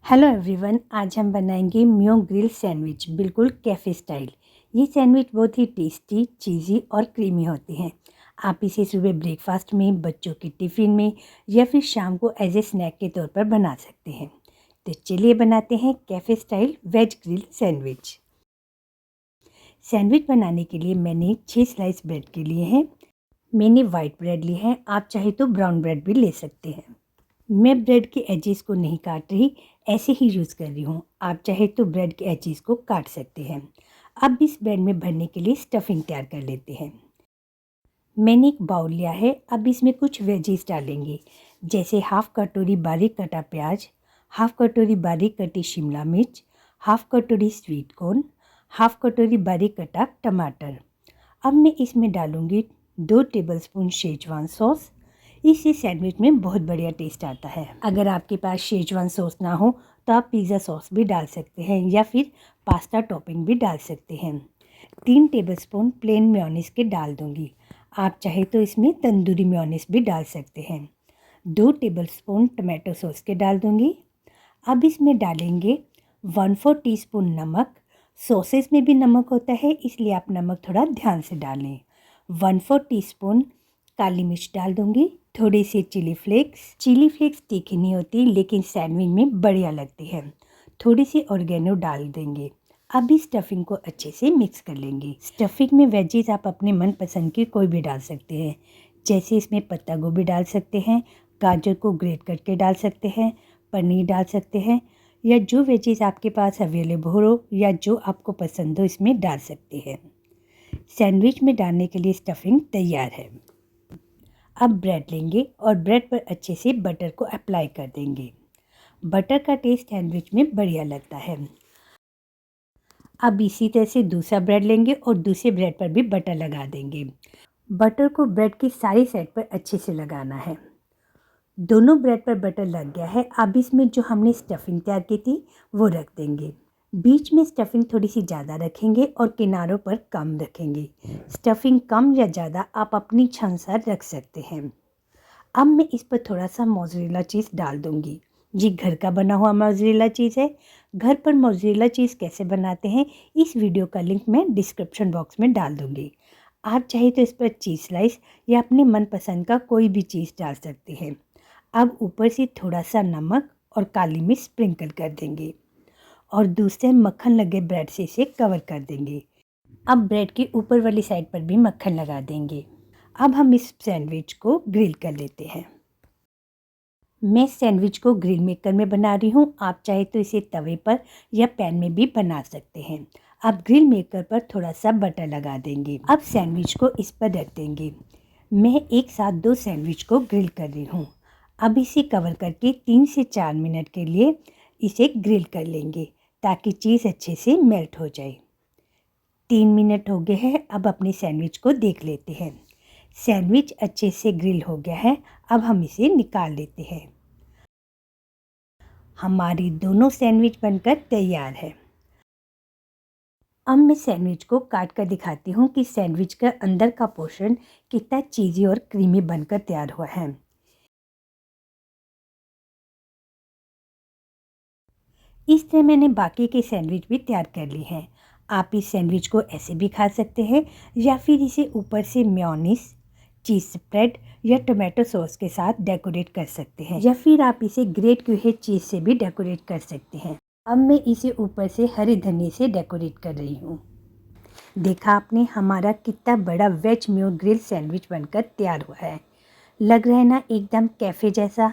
Hello everyone, आज हम बनाएंगे म्यो ग्रिल सैंडविच, बिल्कुल कैफ़े स्टाइल। ये सैंडविच बहुत ही टेस्टी, चीज़ी और क्रीमी होते हैं। आप इसे सुबह ब्रेकफास्ट में, बच्चों के टिफ़िन में या फिर शाम को एज ए स्नैक के तौर पर बना सकते हैं। तो चलिए बनाते हैं cafe style veg grill sandwich. Sandwich बनाने के लिए मैंने 6 स्लाइस ब्रेड के लिए हैं। मैंने वाइट ब्रेड ली है, आप चाहे तो ब्राउन ब्रेड भी ले सकते हैं। मैं ब्रेड के एजेस को नहीं काट रही, ऐसे ही यूज़ कर रही हूँ। आप चाहे तो ब्रेड के एजेस को काट सकते हैं। अब इस ब्रेड में भरने के लिए स्टफिंग तैयार कर लेते हैं। मैंने एक बाउल लिया है, अब इसमें कुछ वेजीज डालेंगे, जैसे हाफ कटोरी बारीक कटा प्याज, हाफ कटोरी बारीक कटी शिमला मिर्च, हाफ कटोरी स्वीट कॉर्न, हाफ कटोरी बारीक कटा टमाटर। अब मैं इसमें डालूँगी 2 टेबलस्पून शेजवान सॉस। इससे सैंडविच में बहुत बढ़िया टेस्ट आता है। अगर आपके पास शेजवान सॉस ना हो तो आप पिज़्ज़ा सॉस भी डाल सकते हैं या फिर पास्ता टॉपिंग भी डाल सकते हैं। 3 टेबलस्पून प्लेन मेयोनीज के डाल दूँगी। आप चाहे तो इसमें तंदूरी मेयोनीज भी डाल सकते हैं। 2 टेबलस्पून टमाटो सॉस के डाल दूँगी। अब इसमें डालेंगे 1/4 टीस्पून नमक। सॉसेस में भी नमक होता है, इसलिए आप नमक थोड़ा ध्यान से डालें। 1/4 टीस्पून काली मिर्च डाल दूँगी। थोड़ी सी चिली फ्लेक्स तीखी नहीं होती, लेकिन सैंडविच में बढ़िया लगती है। थोड़ी सी ऑर्गेनो डाल देंगे। अब इस स्टफिंग को अच्छे से मिक्स कर लेंगे। स्टफिंग में वेजीज आप अपने मनपसंद की कोई भी डाल सकते हैं, जैसे इसमें पत्ता गोभी डाल सकते हैं, गाजर को ग्रेट करके डाल सकते हैं, पनीर डाल सकते हैं, या जो वेजीज आपके पास अवेलेबल हो या जो आपको पसंद हो इसमें डाल सकते हैं। सैंडविच में डालने के लिए स्टफिंग तैयार है। अब ब्रेड लेंगे और ब्रेड पर अच्छे से बटर को अप्लाई कर देंगे। बटर का टेस्ट सैंडविच में बढ़िया लगता है। अब इसी तरह से दूसरा ब्रेड लेंगे और दूसरे ब्रेड पर भी बटर लगा देंगे। बटर को ब्रेड की सारी साइड पर अच्छे से लगाना है। दोनों ब्रेड पर बटर लग गया है। अब इसमें जो हमने स्टफिंग तैयार की थी वो रख देंगे। बीच में स्टफिंग थोड़ी सी ज़्यादा रखेंगे और किनारों पर कम रखेंगे। स्टफिंग कम या ज़्यादा आप अपनी इच्छा अनुसार रख सकते हैं। अब मैं इस पर थोड़ा सा मोज़रेला चीज़ डाल दूँगी। ये घर का बना हुआ मोज़रेला चीज़ है। घर पर मोज़रेला चीज़ कैसे बनाते हैं, इस वीडियो का लिंक मैं डिस्क्रिप्शन बॉक्स में डाल दूँगी। आप चाहे तो इस पर चीज़ स्लाइस या अपने मनपसंद का कोई भी चीज़ डाल सकते हैं। अब ऊपर से थोड़ा सा नमक और काली मिर्च स्प्रिंकल कर देंगे और दूसरे मक्खन लगे ब्रेड से इसे कवर कर देंगे। अब ब्रेड के ऊपर वाली साइड पर भी मक्खन लगा देंगे। अब हम इस सैंडविच को ग्रिल कर लेते हैं। मैं सैंडविच को ग्रिल मेकर में बना रही हूँ, आप चाहे तो इसे तवे पर या पैन में भी बना सकते हैं। अब ग्रिल मेकर पर थोड़ा सा बटर लगा देंगे। अब सैंडविच को इस पर रख देंगे। मैं एक साथ 2 सैंडविच को ग्रिल कर रही हूँ। अब इसे कवर करके 3 से 4 मिनट के लिए इसे ग्रिल कर लेंगे, ताकि चीज़ अच्छे से मेल्ट हो जाए। 3 मिनट हो गए हैं। अब अपने सैंडविच को देख लेते हैं। सैंडविच अच्छे से ग्रिल हो गया है। अब हम इसे निकाल लेते हैं। हमारी दोनों सैंडविच बनकर तैयार है। अब मैं सैंडविच को काट कर दिखाती हूँ कि सैंडविच का अंदर का पोर्शन कितना चीज़ी और क्रीमी बनकर तैयार हुआ है। इस तरह मैंने बाकी के सैंडविच भी तैयार कर ली हैं। आप इस सैंडविच को ऐसे भी खा सकते हैं या फिर इसे ऊपर से मेयोनीज, चीज़ स्प्रेड या टोमेटो सॉस के साथ डेकोरेट कर सकते हैं, या फिर आप इसे ग्रेट किए हुए चीज़ से भी डेकोरेट कर सकते हैं। अब मैं इसे ऊपर से हरे धनिया से डेकोरेट कर रही हूँ। देखा आपने, हमारा कितना बड़ा वेज म्यो ग्रिल सैंडविच बनकर तैयार हुआ है। लग रहा है ना एकदम कैफ़े जैसा।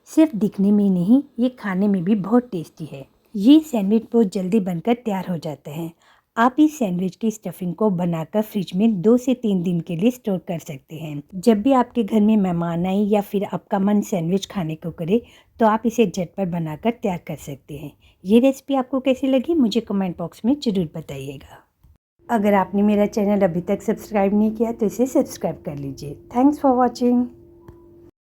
सिर्फ दिखने में ही नहीं, ये खाने में भी बहुत टेस्टी है। ये सैंडविच बहुत जल्दी बनकर तैयार हो जाते हैं। आप इस सैंडविच की स्टफिंग को बनाकर फ्रिज में 2 से 3 दिन के लिए स्टोर कर सकते हैं। जब भी आपके घर में मेहमान आए या फिर आपका मन सैंडविच खाने को करे, तो आप इसे झटपट बनाकर तैयार कर सकते हैं। ये रेसिपी आपको कैसी लगी, मुझे कमेंट बॉक्स में ज़रूर बताइएगा। अगर आपने मेरा चैनल अभी तक सब्सक्राइब नहीं किया तो इसे सब्सक्राइब कर लीजिए। Thanks for watching.